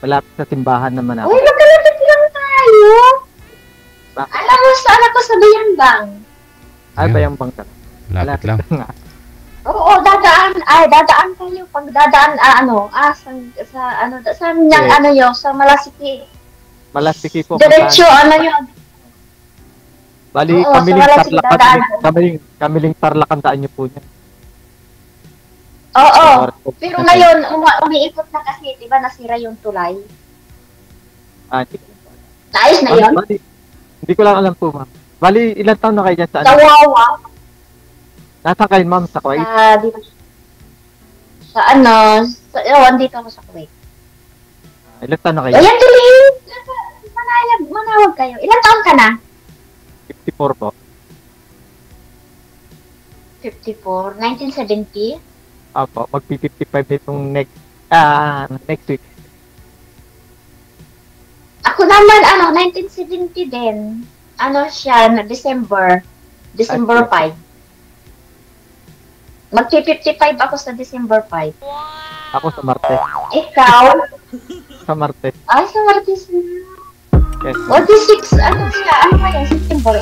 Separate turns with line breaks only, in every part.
Malapit sa simbahan naman ako.
Uy, magkalapit lang tayo.
Bakit?
Alam mo, saan ako sa Bayambang?
Ay, bayang bangka.
Lapit lang.
nga.
Oo, dadaan kayo. Pag dadaan, sa niyang, sa Malasiki.
Malasiki po.
Diretso, yun.
Bali,
Oo, sa Malasiki
kamiling Tarlac ang daan niyo po niya.
Oo. Pero ngayon, umiikot na kasi, di ba, nasira yung tulay.
Hindi ko lang.
Naayos na yun?
Bali, hindi ko lang alam po, ma'am. Bali, ilang taon na kayo dyan sa
Sa Wawa.
Nasa kayo, ma'am, sa Kuwait?
Di ba? Andito ako sa Kuwait.
Ilang taon na kayo?
Ayan, Dilin! Manawag kayo. Ilang taon ka na?
54 po.
54. 1970?
Opo, mag-55 nitong next week.
Ako naman, 1970 din. December 5. Magti-55 ako sa December 5.
Ako sa Martes.
Ikaw?
Sa Martes.
Ay, sa Martes na.
Yes.
O, di 6, siya? Ano ba yan? September.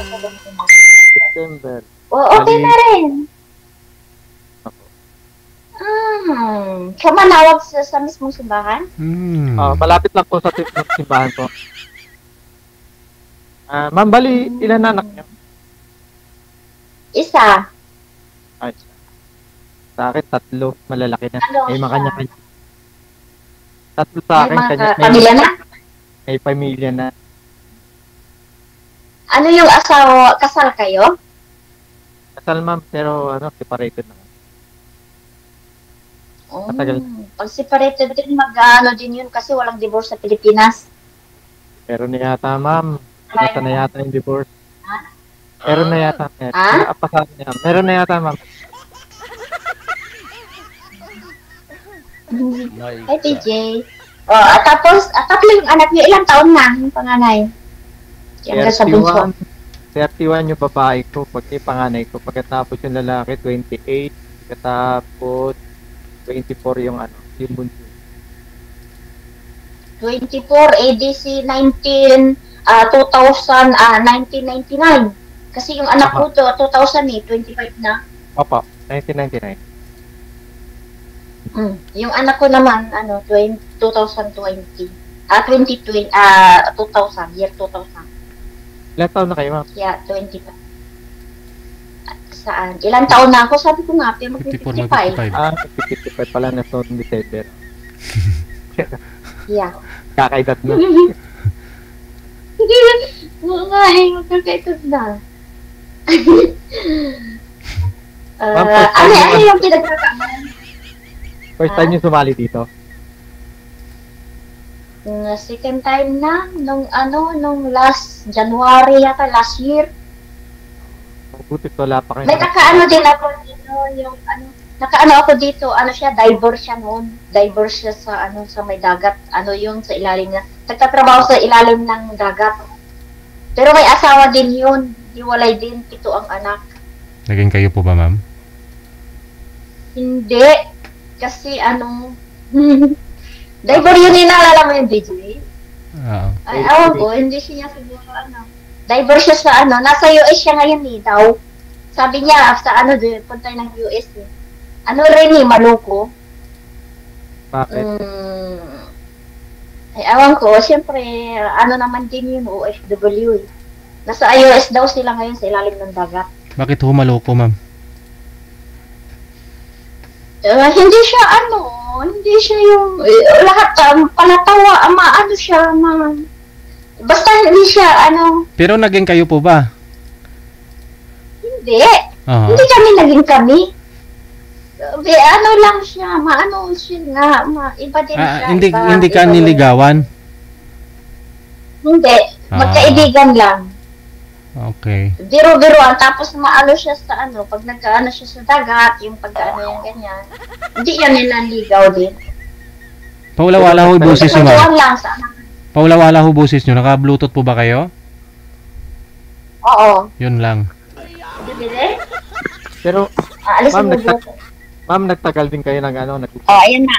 September.
Okay na rin. Siya manawag sa mismong simbahan?
Malapit lang po sa simbahan po. Ma'am, bali, ilan anak niyo?
Isa.
Ay, sa akin, 3. Malalaki na. May mga kanya-kanya. 3 sa akin.
Pamilya na?
May pamilya na.
Ano yung asawa? Kasal kayo?
Kasal, ma'am, pero separated na. Matagal.
Pag separated din, din yun kasi walang divorce sa Pilipinas.
Pero na yata, ma'am. Nasa na yata yung divorce. Meron na yata. Meron na yata, ma'am.
Hi, TJ. Tapos, tatlo yung anak niyo. Ilang taon na yung panganay? Yung sa bunso.
31 yung babae ko. Pag yung panganay ko. Pagkatapos yung lalaki, 28. Pagkatapos, 24 yung bunso.
24, ADC 1999. Kasi yung anak ko 2000 25 na.
Opo, 1999.
Yung anak ko naman 2020. 2020. 2000, year 2000.
Ilan taon na kayo, ma'am?
Yeah, 25. Saan? Ilang taon na ako? Sabi ko nga, mag-55.
55 pala na so December.
Yeah.
Kakaedad na.
Magkakaedad na.
Ma'am,
ano yung pinagkakaman?
First time yung sumali dito?
Second time na, nung last January yata, last year.
Buti wala pa kayo.
May nakaano din ako dito, nakaano ako dito, siya, diver siya noon. Diver siya sa sa may dagat, yung sa ilalim na. Nagtatrabaho sa ilalim ng dagat. Pero may asawa din yun, hiwalay din, 7 ang anak.
Naging kayo po ba, ma'am?
Hindi, kasi diver yun, inaalala mo yung DJ?
Oo.
Ay, awan ko, hindi siya siguro diver siya sa nasa US siya ngayon daw. Sabi niya, sa punta ng US eh. Rin Maluko.
Bakit?
Ay, awan ko, siyempre, naman din yun, OFW eh. Nasa US daw sila ngayon sa ilalim ng dagat.
Bakit Maluko, ma'am?
Hindi siya yung, lahat, palatawa, siya, basta hindi siya,
Pero naging kayo po ba?
Hindi. Hindi kami. Lang siya, siya nga, iba din siya.
Hindi ka niligawan?
Hindi, magkaibigan lang.
Okay.
Biro-biroan, tapos siya sa pag nagkaano siya sa dagat, yung pagkaano yung ganyan. Hindi yan nilanligaw din.
Paula-wala ho boses nyo, ma'am.
Lang sa
Paula-wala ho boses nyo. Naka-bluetooth po ba kayo?
Oo.
Yun lang.
Bibili?
Pero,
Alisin mo
ma'am, nagtagal din kayo ng
ayan na.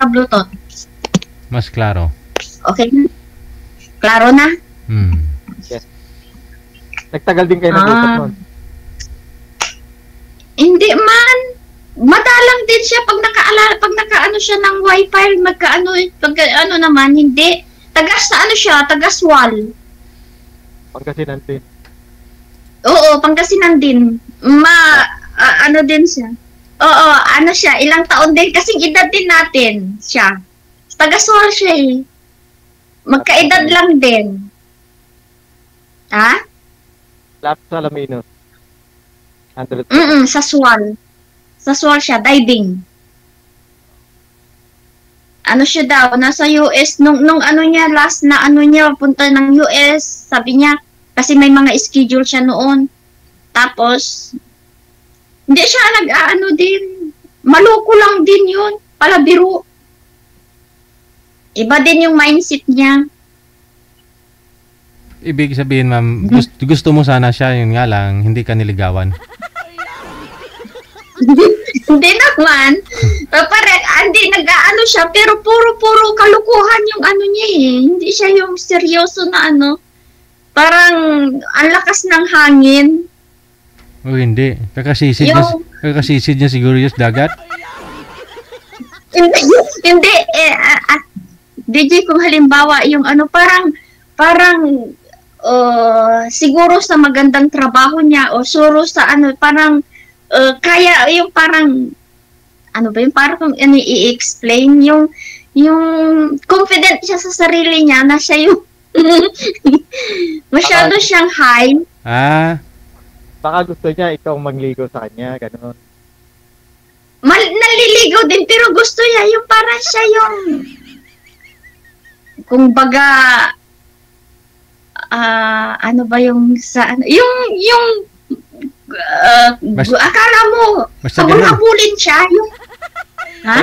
Bluetooth.
Mas klaro.
Okay na? Klaro na?
Nagtagal din kayo nag-usap
Ah.
nun.
Hindi man. Madalang din siya pag nakaano siya ng wifi, pag ano naman, hindi. Tagas na ano siya, tagas-wall.
Pangasinan din.
Oo, Pangasinan din. Ano din siya. Oo, ano siya, ilang taon din, kasing edad din natin siya. Tagas-wall siya eh. Magkaedad lang din. Ha?
Lapit sa Alaminos. 100.
Sa Swal. Sa Swal siya, diving. Ano siya daw, nasa US, nung ano niya, last na ano niya, punta ng US, sabi niya, kasi may mga schedule siya noon. Tapos, hindi siya nag-ano din, maloko lang din yun, palabiro. Iba din yung mindset niya.
Ibig sabihin, ma'am, gusto mo sana siya, yun nga lang, hindi ka niligawan.
Hindi naman. Hindi nag-ano siya, pero puro kalukuhan yung ano niya eh. Hindi siya yung seryoso na ano. Parang ang lakas ng hangin.
O hindi, kakasisid niya siguro yung dagat.
Hindi. DJ, kung halimbawa, yung ano, parang siguro sa magandang trabaho niya o siguro sa ano, parang kaya yung parang ano ba yung parang kung i-explain yung confident siya sa sarili niya na siya yung masyado siyang high.
Baka gusto niya ikaw magligo sa kanya, gano'n.
Naliligaw din pero gusto niya yung parang siya yung kung baga ano ba yung sa ano yung akala mo habulin siya yung ha?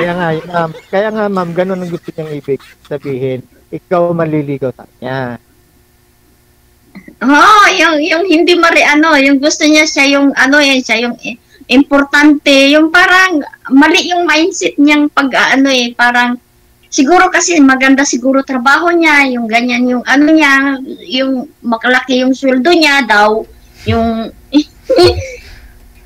Kaya nga ma'am, ganun ang gusto niyang ibig sabihin, ikaw maliligaw sa kanya.
Yung hindi yung gusto niya siya yung ano siya yung importante, yung parang mali yung mindset niyang parang siguro kasi maganda siguro trabaho niya, yung ganyan yung ano niya, yung makalaki yung sweldo niya daw, yung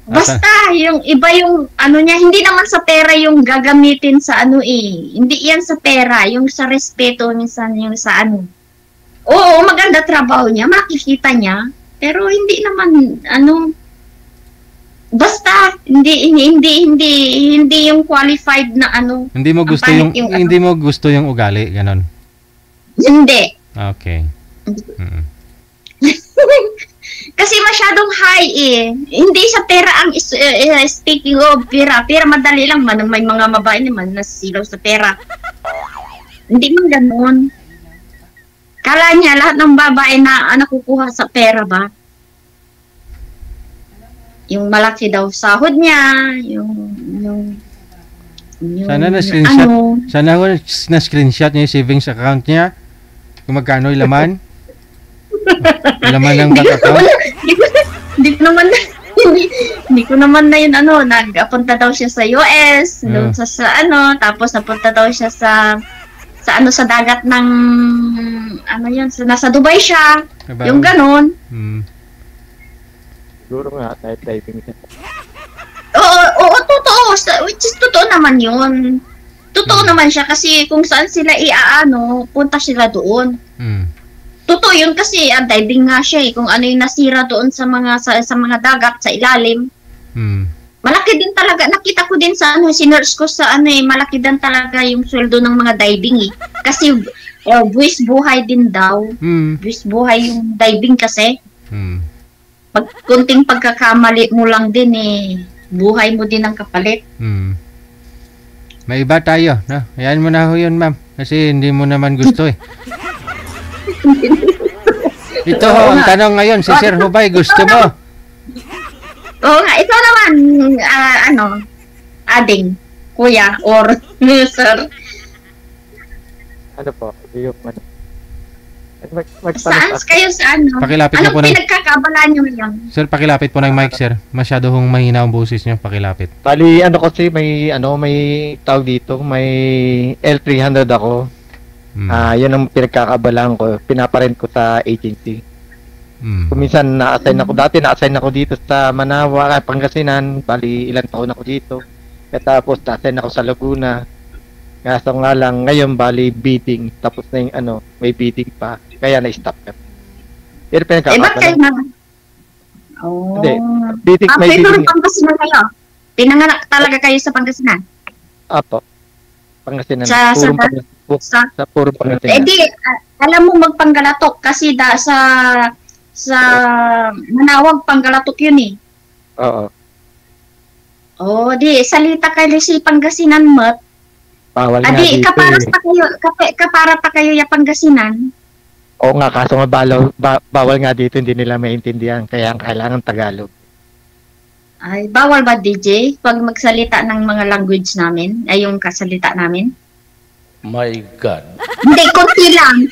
basta yung iba yung ano niya, hindi naman sa pera yung gagamitin sa ano hindi yan sa pera, yung sa respeto minsan yung sa ano. Oo, maganda trabaho niya, makikita niya, pero hindi naman ano basta hindi yung qualified na ano.
Hindi mo gusto hindi mo gusto yung ugali, ganon.
Hindi.
Okay.
Kasi masyadong high Hindi sa pera ang speaking of pera madali lang man may mga babae naman nasisilaw sa pera. Hindi man ganoon. Kala niya lahat ng babae na nakukuha sa pera ba? Yung malaki daw sahod niya, yung
sana na-screenshot. Sana na-screenshot niya yung savings account niya. Kung magkano yung laman. Laman ng bank account.
Hindi ko naman na yun nagpunta daw siya sa US, doon sa tapos napunta daw siya sa dagat ng nasa Dubai siya. Diba? Yung ganon.
Siguro nga, diving siya.
Oo, totoo. Which is totoo naman yun. Totoo naman siya kasi kung saan sila punta sila doon. Totoo yun kasi diving nga siya kung ano yung nasira doon sa mga dagat, sa ilalim. Malaki din talaga. Nakita ko din sa sinerge ko sa malaki din talaga yung sweldo ng mga diving Kasi buwis buhay din daw. Buwis buhay yung diving kasi. Pag kunting pagkakamali mo lang din buhay mo din ang kapalit.
May iba tayo, no? Ayan mo na ho yun, ma'am. Kasi hindi mo naman gusto Ito ho, ang tanong ngayon, si Sir Hubay, gusto mo?
Oo nga, ito naman, ading, kuya, or sir.
Ano po? Yung
Saan kayo sa
Pakilapit niyo po
anong pinagkakabalaan niyo ngayon?
Sir, pakilapit po ng mic, sir. Masyado hong mahina ang boses niyo, pakilapit.
Bali, kasi may tawag dito, may L300 ako. Yun ang pinagkakabalaan ko. Pinaparent ko sa agency. Kung minsan na-assign ako dito sa Manawa, Pangasinan, bali ilang taon ako dito. Tapos na-assign ako sa Laguna. Kaso nga lang, ngayon bali bidding, tapos na yung may bidding pa, kaya na-stop ka. Pero
ba't kayo
pinagkakabalaan.
na? Oh.
Hindi, bidding, may
pero
bidding.
Pangasinan kayo. Pinanganak talaga kayo sa Pangasinan.
Apo. Pangasinan.
Sa
Puro Pangasinan.
di, alam mo magpanggalatok kasi sa Manawag panggalatok yun eh.
Oo.
Oh, di salita kayo si Pangasinan mat.
Bawal nga
Adi,
dito
kapara pa kayo ya Pangasinan.
Oo nga, kaso nga bawal nga dito, hindi nila maintindihan. Kaya ang kailangan Tagalog.
Ay, bawal ba DJ pag magsalita ng mga language namin? Ay, yung kasalita namin?
My God.
Hindi, konti lang.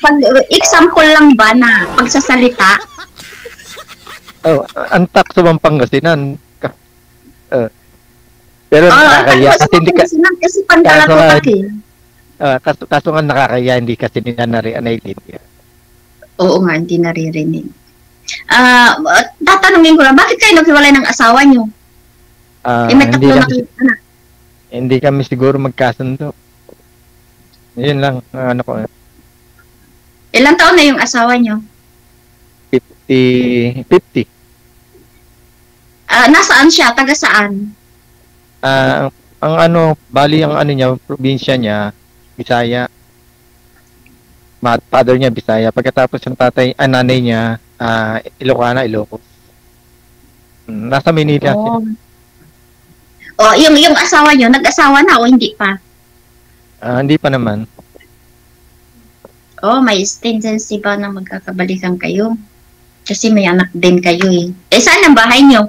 Example lang ba na pagsasalita?
Oh, ang takso ng Pangasinan. Pero nakakaya kasi hindi
kasi panggalatok eh.
kaso nga nakakaya, hindi kasi nila naiintindihan.
Oo nga, hindi naririnig. Tatanungin ko lang, bakit kayo naghiwalay ng asawa nyo? May tatlo na kayo anak.
Hindi kami siguro magkasundo. Yun lang, ko.
Ilang taon na yung asawa nyo?
50.
Nasaan siya? Taga saan?
Bali ang niya, probinsya niya, Bisaya. Father niya Bisaya. Pagkatapos yung nanay niya, Ilocos. Nasa Manila siya.
Yung asawa nyo, nag-asawa na o hindi pa?
Hindi pa naman.
May tendency ba na magkakabalikan kayo? Kasi may anak din kayo eh. Saan ang bahay nyo?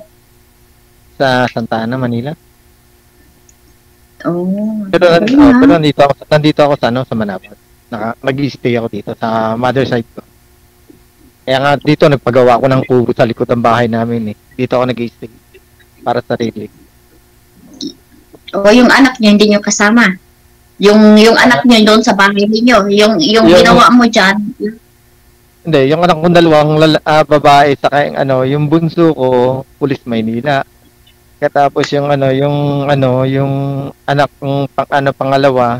Sa Santa Ana, Manila. Pero
okay
nandito ako sa Manawag. Mag-i-stay ako dito sa mother side ko. Kaya nga dito nagpagawa ako ng kubo sa likod ng bahay namin eh. Dito ako nag-i-stay para sa sarili.
Yung anak niyo hindi niyo kasama. Yung anak niyo doon sa bahay niyo, yung ginawa mo diyan.
Hindi, yung anak kong dalawang babae sa yung bunso ko, Pulis Maynila. Katapos yung anak kong pangalawa,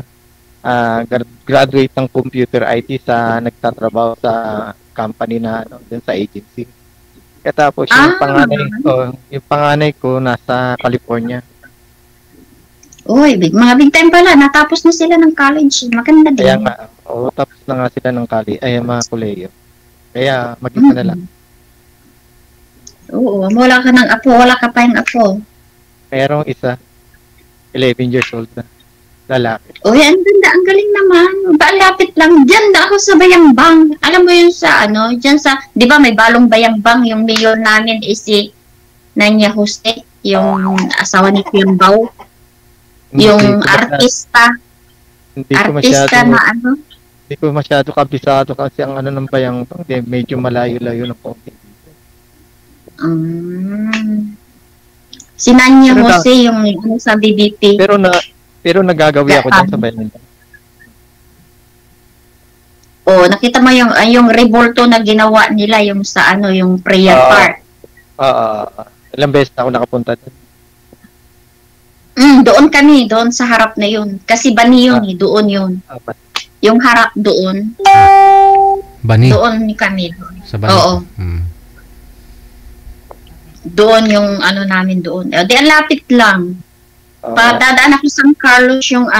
graduate ng computer IT nagtatrabaho sa company na dun sa agency. Katapos yung panganay ko nasa California.
Mga big time pala, natapos na sila ng college. Maganda din.
Kaya nga, tapos na nga sila ng college, mga koleyo. Kaya mag-isa na lang.
Oo, wala ka ng apo, wala ka pa yung apo.
Mayroong isa, 11 years old na, lalaki.
Ang ganda, ang galing naman. Lapit lang, dyan na ako sa Bayambang. Alam mo yun dyan sa, di ba may balong Bayambang, yung mayor namin is si Nanya Jose, yung asawa ni Piambaw. Yung artista.
Hindi ko masyado kabisado kasi ang ng Bayambang, medyo malayo-layo ng konti.
Si Nanya Jose, yung sa BBP.
Pero nagagawi ako dyan sa Bayambang.
Nakita mo yung revolto na ginawa nila yung sa yung prayer park.
Ilang beses na ako nakapunta doon.
Doon kami, doon sa harap na yun. Kasi bani yun doon yun. Yung harap doon.
Bani?
Doon kami.
Sa bani?
Oo. Doon yung namin doon. Di ang lapit lang. Dadaan ako sa San Carlos yung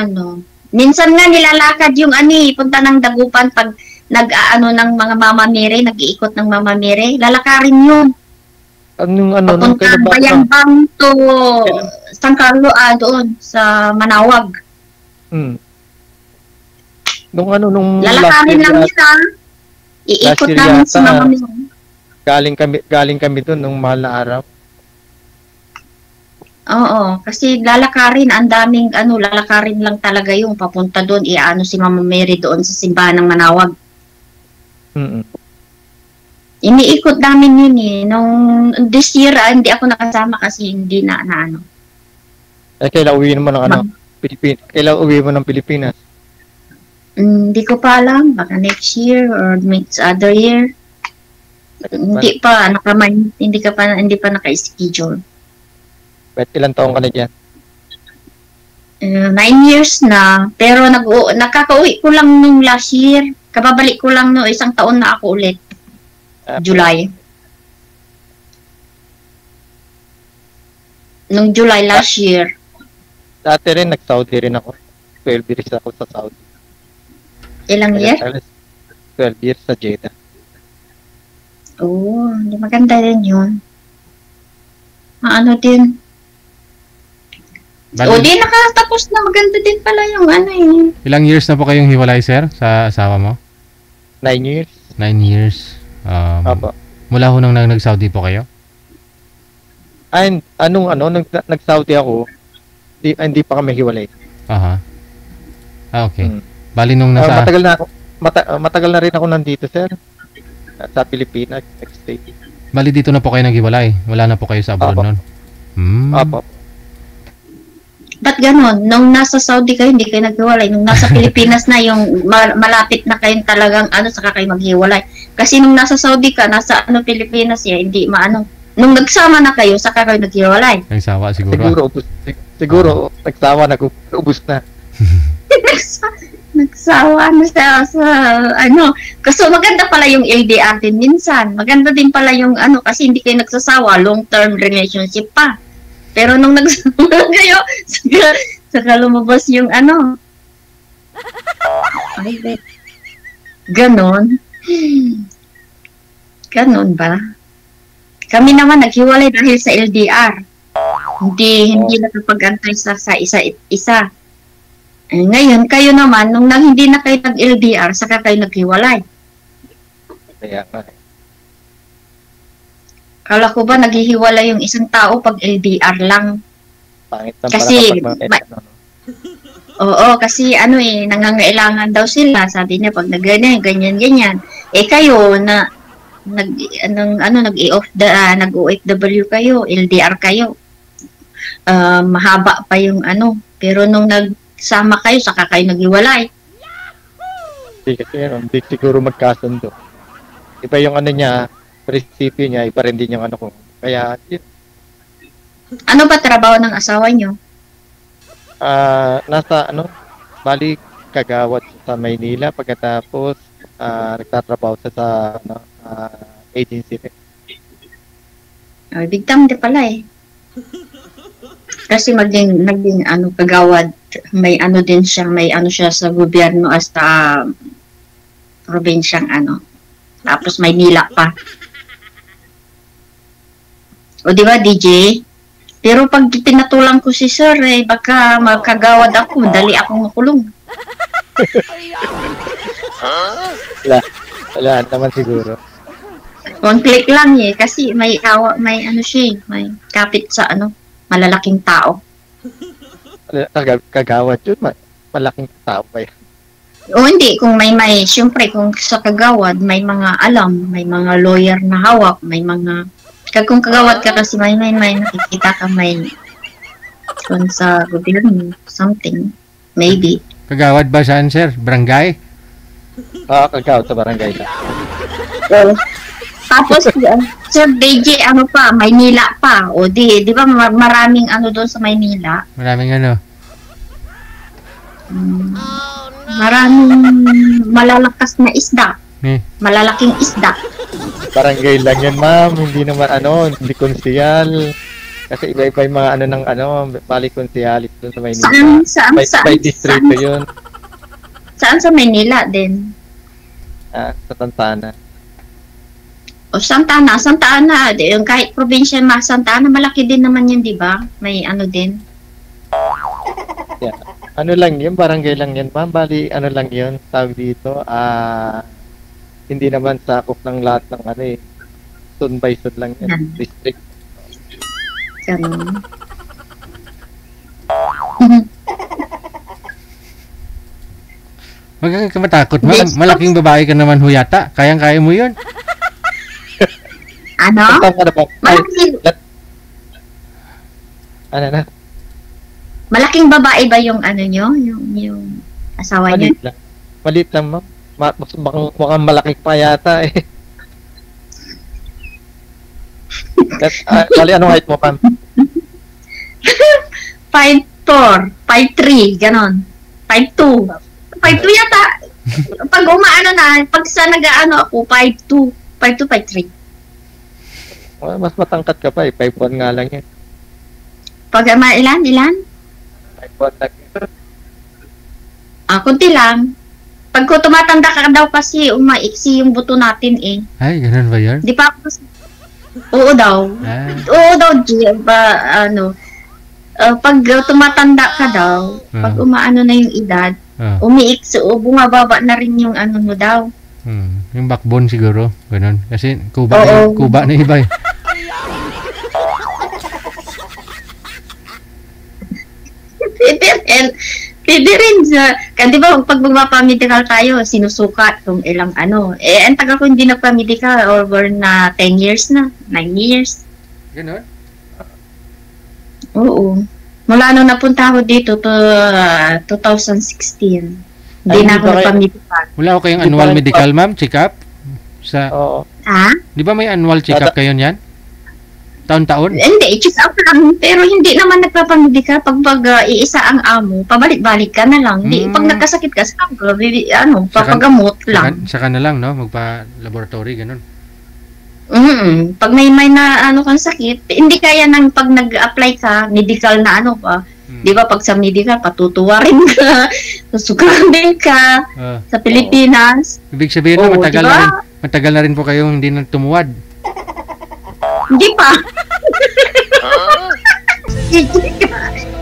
Minsan nga nilalakad yung punta ng Dagupan pag ng mga mamamere, nag-iikot ng mamamere. Lalakarin yun. Papunta Bayambang to San Carlos, doon sa Manawag.
Nung
lalakarin lang nila. Iikot namin sa mamamere.
Galing kami doon nung mahal na araw.
Oo, kasi lalakarin, ang daming lalakarin lang talaga yung papunta doon, si Mama Mary doon sa simbahan ng Manawag. Iniikot namin yun eh. Nung this year, hindi ako nakasama kasi hindi na
kailan uwi naman ng Pilipinas? Kailan uwi mo ng Pilipinas?
Hindi ko pa alam. Baka next year or next other year. Hindi pa hindi pa naka-schedule.
But ilang taong ka na dyan?
9 years na, pero nakakauwi ko lang nung last year. Kababalik ko lang no, isang taon na ako ulit. July. Nung July last year.
Dati rin, nag-Saudi rin ako. 12 years ako sa Saudi.
Ilang year?
12 years sa Jeddah.
Oo, hindi maganda rin yun. Ano din. O di nakatapos na, maganda din pala yung ano eh.
Ilang years na po kayong hiwalay, sir, sa asawa mo?
9 years.
9 years.
Opo.
Mula ho nang nag-Saudi po kayo?
Ay, nag-Saudi ako, hindi pa kami hiwalay.
Aha. Okay. Bali nung nasa...
matagal na rin ako nandito, sir. Sa Pilipinas, nag-stay.
Bali dito na po kayo naghiwalay? Wala na po kayo sa abroad nun?
Opo.
Ba't ganon? Nung nasa Saudi kayo, hindi kayo naghiwalay. Nung nasa Pilipinas na, yung malapit na kayong talagang saka kayo maghiwalay. Kasi nung nasa Saudi ka, nasa Pilipinas hindi nung nagsama na kayo, saka kayo naghiwalay.
Nagsawa siguro.
Siguro, nagsawa, nag-ubus na.
Nagsawa na sa kasi maganda pala yung LDR din minsan. Maganda din pala yung kasi hindi kayo nagsasawa, long-term relationship pa. Pero nung nagsama kayo, saka lumabas yung ay, ganon. Ganon ba? Kami naman naghiwalay dahil sa LDR. Hindi nakapag-antay sa isa. Ngayon, kayo naman, nung hindi na kayo nag-LDR, saka kayo naghiwalay.
Kaya nga.
Kala ko ba naghihiwalay yung isang tao pag LDR lang?
Pangit na
kasi, oo, kasi nangangailangan daw sila. Sabi niya, pag ganyan. Kayo, nag-OFW kayo, LDR kayo. Mahaba pa yung pero nung nagsama kayo, saka kayo naghiwalay.
Hindi siguro magkasundo. Iba yung niya, prinsipyo niya, iba rin din yung ko. Kaya, yun.
Ano ba trabaho ng asawa niyo?
Nasa, bali, kagawad sa Maynila. Pagkatapos, nagtatrabaho sa agency.
Big time din pala eh. Kasi naging kagawad, may din siya, siya sa gobyerno hasta probinsyang Tapos Maynila pa. O di ba, DJ? Pero pag pinatulang ko si sir, baka magkagawad ako, dali akong makulong.
Wala naman siguro.
One click lang kasi may may kapit sa malalaking tao.
Kagawad yun, malaking tao pa yan.
O hindi, kung siyempre kung sa kagawad, may mga alam, may mga lawyer na hawak, may mga kung kagawad ka kasi may nakikita ka kung sa gobyerno, something, maybe.
Kagawad ba saan, sir? Barangay?
Kagawad sa barangay lang.
Tapos, Sir DJ, Maynila pa. O di ba maraming doon sa Maynila?
Maraming
Maraming malalakas na isda. Malalaking isda.
Barangay lang yan, ma'am. Hindi naman hindi konsyal. Kasi iba-iba yung mga bali konsyal doon sa Maynila.
Saan?
By distrito yun.
Saan sa Maynila din?
Sa Santana.
O Santana, yung kahit probinsya Santana, malaki din naman yun, di ba? May din.
Yeah. Lang yun, barangay lang yan, ma'am. Bali, lang yun, tawag dito, hindi naman sakop ng lahat ng zone by zone lang yan, district.
Ganun.
Huwag ka matakot, malaking babae ka naman huyata. Kayang-kaya mo yun.
Malaking babae ba yung nyo? Yung asawa niyo?
Maliit lang, ma'am. Mukhang malaki pa yata eh. Bali, anong height mo, ma'am?
5'4", 5'3", ganon. 5'2". 5'2 yata. Pag umaano na, pag sa nag-ano ako, 5'2", 5'3".
Mas matangkat ka pa eh. 5'1 nga lang yan.
Pag ilan?
5'1 lang yan.
Kunti lang. Pag ko tumatanda ka daw kasi umaiksi yung buto natin eh.
Ay, ganun ba yun?
Di pa ako Oo daw. Oo daw, G. Pag tumatanda ka daw, pag umaano na yung edad, umiiksi o bumababa na rin yung ano mo daw.
Yung backbone siguro, ganun. Kasi kuba na iba eh.
Pwede rin sa, di ba pag magpapamedical tayo, sinusukat kung ilang ano. Ang taga ko hindi nagpamedical, over na 10 years na, 9 years.
Ganun?
Oo. Mula nung napunta ako dito to 2016. Hindi na ako nagpamedical.
Wala ko kayong annual medical, ma'am? Check-up?
Oo.
Di ba may annual check-up kayo niyan? Taon-taon?
Hindi, check up lang. Pero hindi naman nagpapamedical. Pag iisa ang amo, pabalik-balik ka na lang. Di, pag nagkasakit ka, papagamot lang.
Saka na lang, no? Magpa-laboratory, ganun.
Pag may na ano kang sakit, hindi kaya nang pag nag-apply ka, medical na ano pa. Di ba pag sa medical, patutuwa rin ka, susugamin ka sa Pilipinas.
Ibig sabihin na matagal na rin po kayong hindi na tumuwad.
Hindi pa.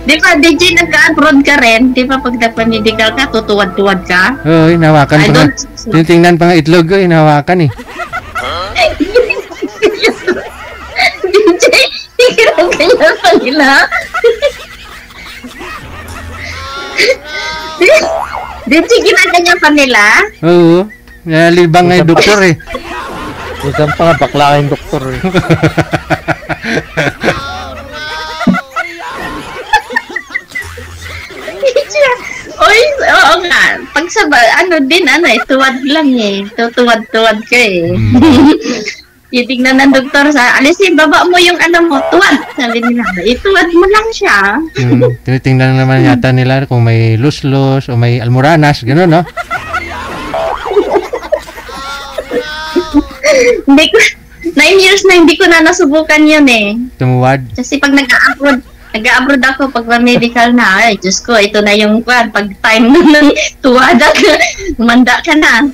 Di ba, DJ, nag-abroad ka rin? Di ba, pag nagpa-medical ka, tutuwad-tuwad ka?
Oo, hinawakan pa nga. Tinitingnan pa nga itlog ko, hinawakan eh.
DJ, hirap kanya pa nila. DJ, ginaganya pa nila?
Oo, nalibang nga yung doktor eh.
Isang pa nga, bakla kayong doktor eh.
Oy, oo nga. Pag sa tuwad lang eh. Tuwad-tuwad ka eh. Titignan ng doktor alisin, baba mo yung mo, tuwad. Sabi nila, ituwad mo lang siya.
Tinitingnan naman yata nila kung may luslos o may almoranas, gano'n, no?
Hindi ko, 9 years na hindi ko na nasubukan yun eh.
Tumuwad?
Kasi pag nag-abroad ako, pag medical na, ay, Diyos ko, ito na yung pag time ng tuwada ka, umanda ka na.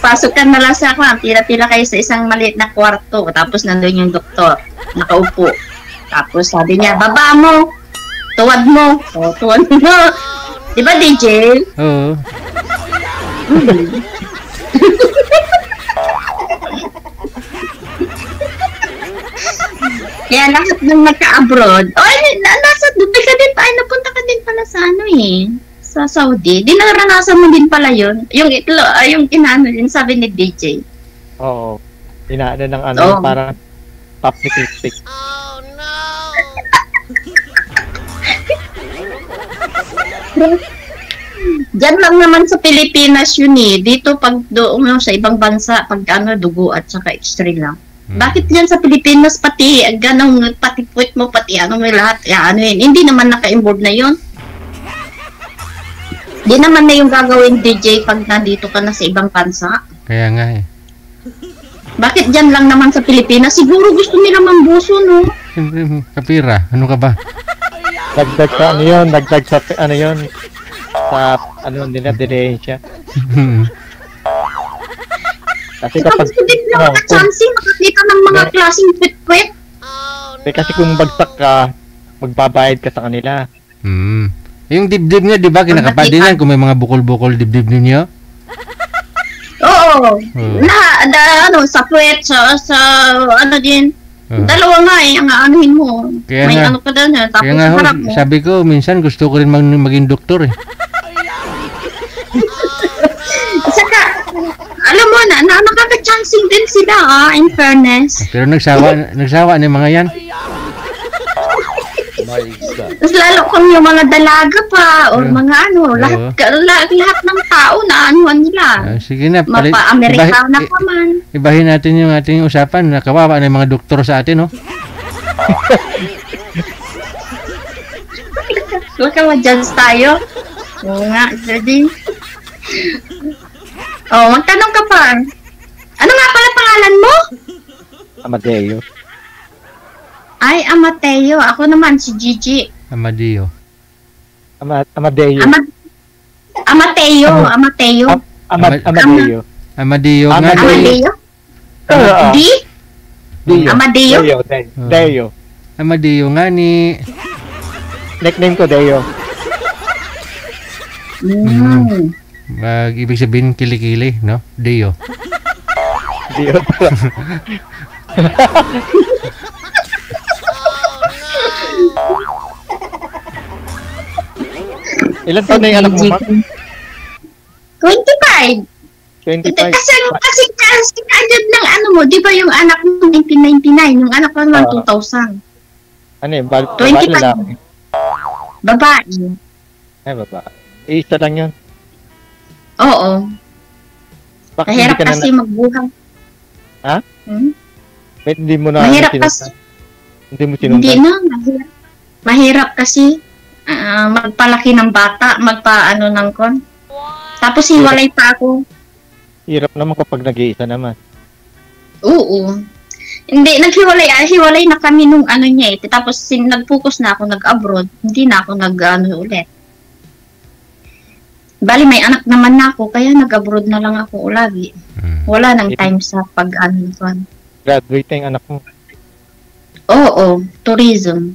Pasok ka na lang sa pila-pila kayo sa isang maliit na kwarto, tapos nandun yung doktor, nakaupo. Tapos sabi niya, baba mo, tuwad mo. O, tuwad mo. Di ba, DJ?
Oo.
Kaya lahat ng nagka-abroad, napunta ka din pala sa sa Saudi. Dinaranasan mo din pala yun. Yung yung sabi ni DJ.
Oo. Inaano ng para top lipstick.
Oh no!
Diyan lang naman sa Pilipinas yun eh. Dito pag doon sa ibang bansa, pag dugo at saka x-ray lang. Bakit yan sa Pilipinas pati pati puwit mo, pati may lahat, hindi naman naka-involve na yun. Di naman na yung gagawin DJ pag nandito ka na sa ibang bansa.
Kaya nga eh.
Bakit dyan lang naman sa Pilipinas? Siguro gusto nila mambuso, no?
Siyempre, kapira. Ano ka ba?
Dagdag sa dagdag sa nila, dirensya. Kasi kapag
hindi lang ka-chancing makakita ng mga klaseng kwit-kwit.
Kasi kung bagsak ka, magbabayad ka sa kanila.
Yung dibdib niya, di ba? Kinakapad din yan kung may mga bukol-bukol dibdib ninyo?
Oo. Sa puwet, sa din. Dalawa nga eh, ang aanuhin mo.
Kaya
may
nga,
ka doon. Tapos
kaya nga,
harap mo.
sabi ko, minsan gusto ko rin maging doktor eh.
Saka, alam mo nakaka-chancing din sila in fairness.
Pero nagsawa ni mga yan.
My God.
Tapos lalo kung yung mga dalaga pa or mga ano,
Oo.
lahat ng tao na anuhan nila.
Sige na,
Mapa-Amerikana pa man.
ibahin natin yung ating usapan. Nakawawa na yung mga doktor sa atin, no?
Baka ma-judge tayo. Oo nga, Daddy. Oh, magtanong ka pa. Ano nga pala pangalan mo?
Amadeo.
Ay, Amateo. Ako naman, si Gigi.
Amadio.
Amadeo.
Amateo. Amateo.
Amadeo.
Amadio nga ni...
Amadeo? Di?
Dio.
Amadeo?
Deo.
Amadio nga ni...
Nickname ko Deo.
Ibig sabihin kilikili, no? Dio.
Dio. Ilan taon na yung anak mo, Mark?
25.
25.
Kasi agad ng ano mo, di ba yung anak mo 1999, yung anak ko naman 2000.
Ano yun? Babae
25.
lalaki?
Babae.
Ay, babae. Isa lang yun.
Oo.
Bakit
Mahirap
hindi ka
kasi magbuhay.
Ha? Ba't hindi mo na
Mahirap
sinundan?
kasi.
Hindi mo
Hindi
sinundan?
na, mahirap kasi magpalaki ng bata, magpaano ng kon. Tapos hiwalay pa ako.
Hirap naman kapag nag-iisa naman.
Oo. Hindi, hiwalay na kami nung ano niya eh. Tapos nag-focus na ako, nag-abroad. Hindi na ako nag-ano ulit. Bali, may anak naman na ako, kaya nag-abroad na lang ako lagi. Wala nang time sa pag-ano kon.
Graduate na yung anak mo.
Oo, tourism.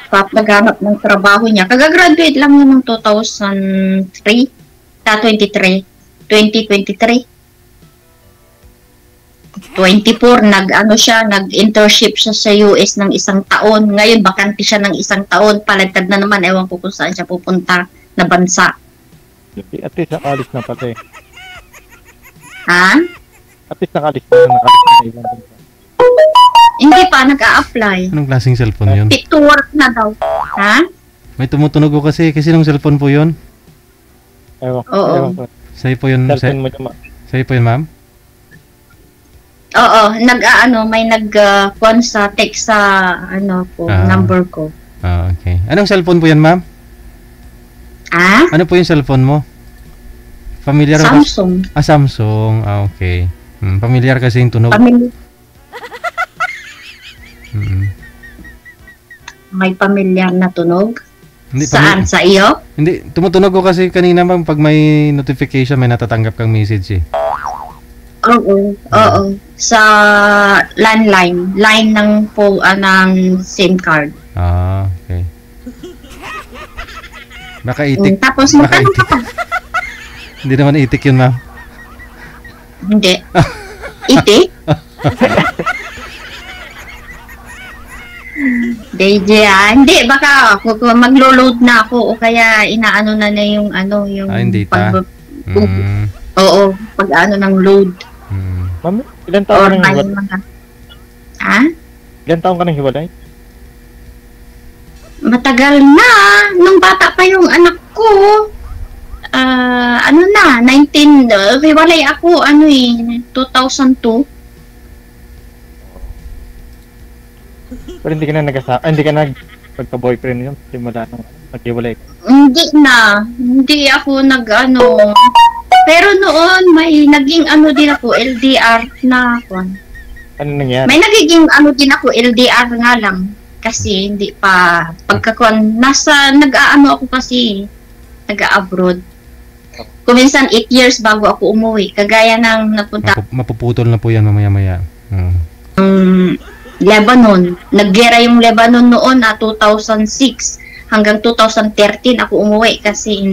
Papaganap ng trabaho niya. Kagagraduate lang niya ng 2023. 2023. 24, nag-internship siya sa US ng 1 taon. Ngayon, bakante siya ng 1 taon. Palagtad na naman, ewan ko kung saan siya pupunta na bansa.
At least nakalis na pati.
Ha?
At least nakalis na ibang bansa.
Hindi pa, nag-a-apply.
Anong klaseng cellphone yun?
Fit to work na daw. Ha?
May tumutunog ko kasi nung cellphone po yun.
Ewan
Oo.
ko.
Sa'yo po yun,
Cellphone mo naman.
sa'yo po yun, ma'am?
Oo, may nag-phone sa text sa number ko.
Ah, okay. Anong cellphone po yan, ma'am?
Ah?
Ano po yung cellphone mo? Familiar ba?
Samsung.
Samsung. Ah, okay. Familiar kasi yung tunog.
May pamilyar na tunog?
Hindi,
Saan? Sa iyo?
Hindi, tumutunog ko kasi kanina, ma'am, pag may notification, may natatanggap kang message eh.
Oo. Oo. Sa landline. Line ng SIM card.
Ah, okay. Baka itik.
Tapos
baka
magtanong ka
itik.
pa.
Hindi naman itik yun, ma'am.
Hindi. Itik? Hindi, baka maglo-load na ako o kaya inaano na yung yung
data.
Oo, pag ng load.
Mami, ilan taon ka nang hiwalay?
Ha?
Ilan taon ka nang hiwalay?
Matagal na. Nung bata pa yung anak ko. 19, hiwalay ako, 2002.
Pero hindi ka na hindi ka nagpagka-boyfriend yun. Simula nung naghiwalay ka.
Hindi ako pero noon may naging din ako, LDR na ako.
Ano nangyari?
May nagiging din ako, LDR nga lang. Kasi hindi pa, nag-aano ako kasi, nag-abroad. Kuminsan 8 years bago ako umuwi. Kagaya ng napunta.
Mapuputol na po yan mamaya-maya.
Lebanon. Naggera yung Lebanon noon 2006 hanggang 2013 ako umuwi kasi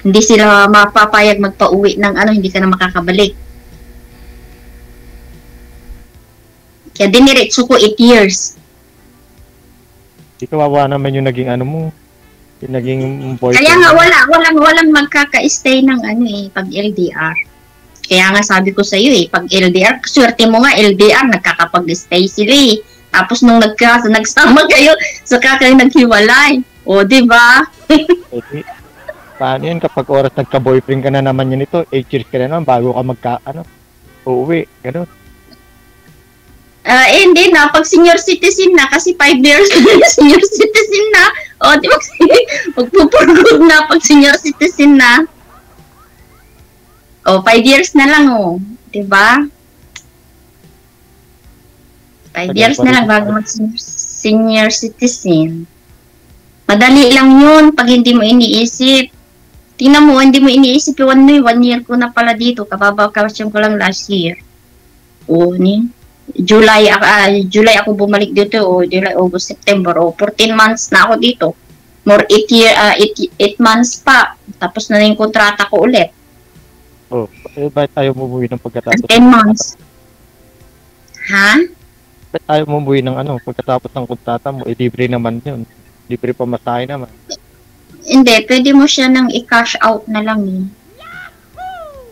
hindi sila mapapayag magpa-uwi ng hindi ka na makakabalik. Kaya diniretso ko 8 years.
Di kawawa naman yung naging mo. Yung naging boyfriend.
Kaya nga walang magkaka-stay ng pag LDR.
Kaya nga sabi ko sa iyo pag LDR, swerte mo nga LDR, nagkakapag-stay sila Tapos nung nagsama kayo, saka kayo naghiwalay. O, di ba?
Paano yun kapag oras nagka-boyfriend ka na naman yun ito, 8 years ka na naman bago ka uuwi, gano'n.
Hindi na, pag senior citizen na, kasi 5 years na senior citizen na, o, di ba, magpupurgod na pag senior citizen na. O, 5 years na lang, o, di ba? 5 years na lang bago mag-senior citizen. Madali lang yun pag hindi mo iniisip. Tingnan mo, hindi mo iniisip yung 1 year ko na pala dito. Kababakasyon ko lang last year. O, July ako bumalik dito. O, July, August, September. O, 14 months na ako dito. More 8 months pa. Tapos na yung kontrata ko ulit.
Oh, bakit ayaw mo umuwi ng pagkatapos?
10 months. Ha?
Bakit ayaw mo umuwi ng pagkatapos ng kontrata mo? Libre naman yun. Libre pa masahe naman.
Hindi, pwede mo siya nang i-cash out na lang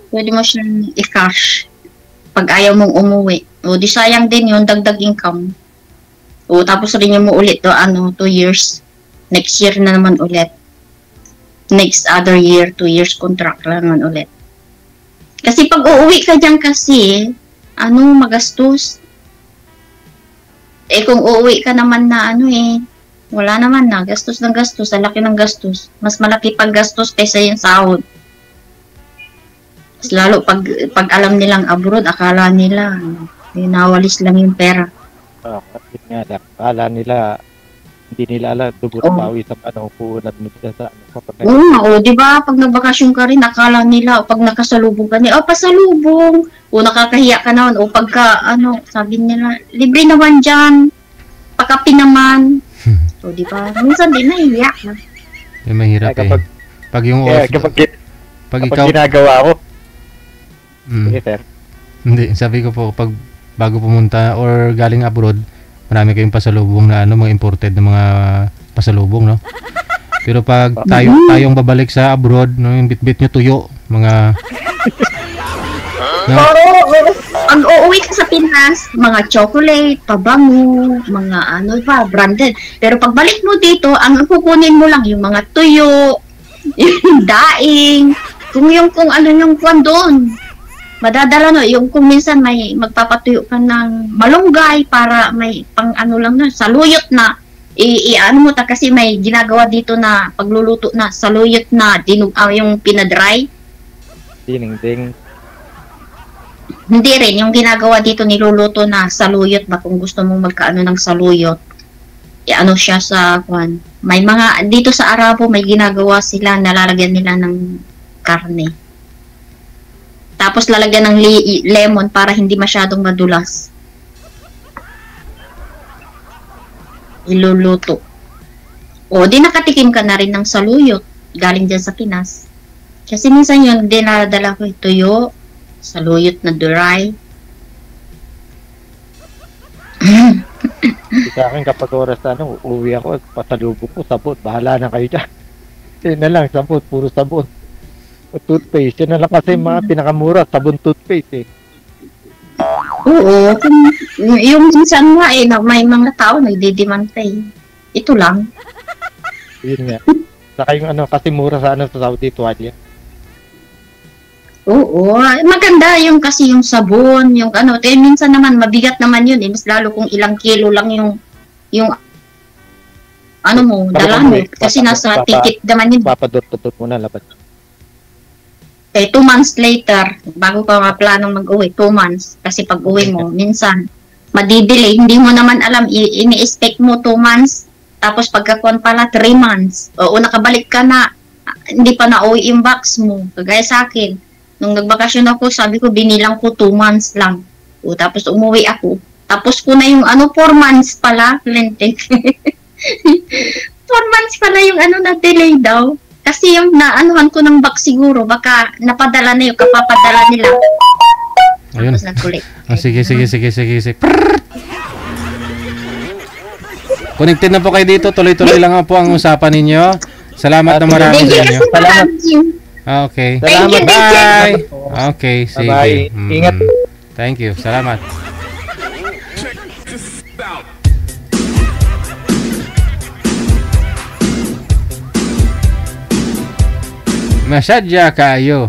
Pwede mo siya nang i-cash pag ayaw mong umuwi. O, di sayang din yun, dagdag income. O, tapos rin mo ulit 2 years. Next year na naman ulit. Next other year, 2 years contract lang naman ulit. Kasi pag uuwi ka dyan kasi, magastos. Kung uuwi ka naman na wala naman na, gastos ng gastos, ang laki ng gastos. Mas malaki pag gastos kaysa yung sahod. Mas lalo pag alam nilang abroad, akala nila, nawalis lang yung pera.
Akala nila, hindi nila alam, dugot pawi sa puunad mo sa
di ba? Pag nagbakasyon ka rin, akala nila, o pag nakasalubong ka niya, pasalubong, o nakakahiya ka naman, o pagka, sabi nila, libre naman dyan, pakapi naman. So, di ba? Minsan din nahiya.
Yung mahirap Pag yung
pag ikaw ginagawa ko. Sige, sir.
Hindi, sabi ko po, pag bago pumunta or galing abroad, marami kayong pasalubong na mga imported na mga pasalubong, no? Pero pag tayong babalik sa abroad, yung bit-bit nyo tuyo, mga...
Ang uuwi ka sa Pinas, mga chocolate, pabango, mga branded. Pero pagbalik mo dito, ang kukunin mo lang yung mga tuyo, yung daing, kung yung kwan doon. Madadala yung kung minsan may magpapatuyo ka ng malunggay para may pang saluyot na. Kasi may ginagawa dito na pagluluto na saluyot na yung pinadry.
Ding.
Hindi rin, yung ginagawa dito niluluto na saluyot ba kung gusto mong magkaano ng saluyot. Siya sa kwan. May mga, dito sa Arabo may ginagawa sila, nalalagyan nila ng karne. Tapos lalagyan ng lemon para hindi masyadong madulas. Iluluto. O, di nakatikim ka na rin ng saluyot galing dyan sa Pinas. Kasi minsan yun, dinadala ko tuyo, saluyot na dry.
Sa akin kapag oras uuwi ako, pasalubong ko, sabon. Bahala na kayo dyan. Yun na lang, sabon, puro sabon. O toothpaste, yun na lang kasi mga pinakamura, sabon toothpaste
Oo, yung minsan nga may mga tao nagdidemand Ito lang.
Yun nga. Saka yung kasi mura sa sa Saudi, tuwalya.
Oo, maganda yung kasi yung sabon, yung minsan naman mabigat naman yun mas lalo kung ilang kilo lang yung mo, dala mo, kasi nasa ticket naman yun.
Papadot-tot mo na lapat.
2 months later, bago ka planong mag-uwi, 2 months, kasi pag uwi mo, minsan, madidelay, hindi mo naman alam, ini-expect mo 2 months, tapos pagkakuan pala 3 months, o nakabalik ka na, hindi pa na-uwi yung box mo, kagaya sa akin. Nung nagbakasyon ako, sabi ko, binilang ko 2 months lang. O, tapos umuwi ako. Tapos ko na yung 4 months pala. 4 months pala yung na-delay daw. Kasi yung naanuhan ko ng box siguro, baka napadala na yung kapapadala nila.
Ayun.
Tapos nagkulit.
Sige. Connected na po kayo dito. Tuloy-tuloy lang po ang usapan ninyo. Salamat na marami sa inyo.
Salamat.
Okay.
Thank you, DJ.
Bye. Okay, sige.
Bye-bye. Ingat.
Thank you. Salamat. Masadya kayo.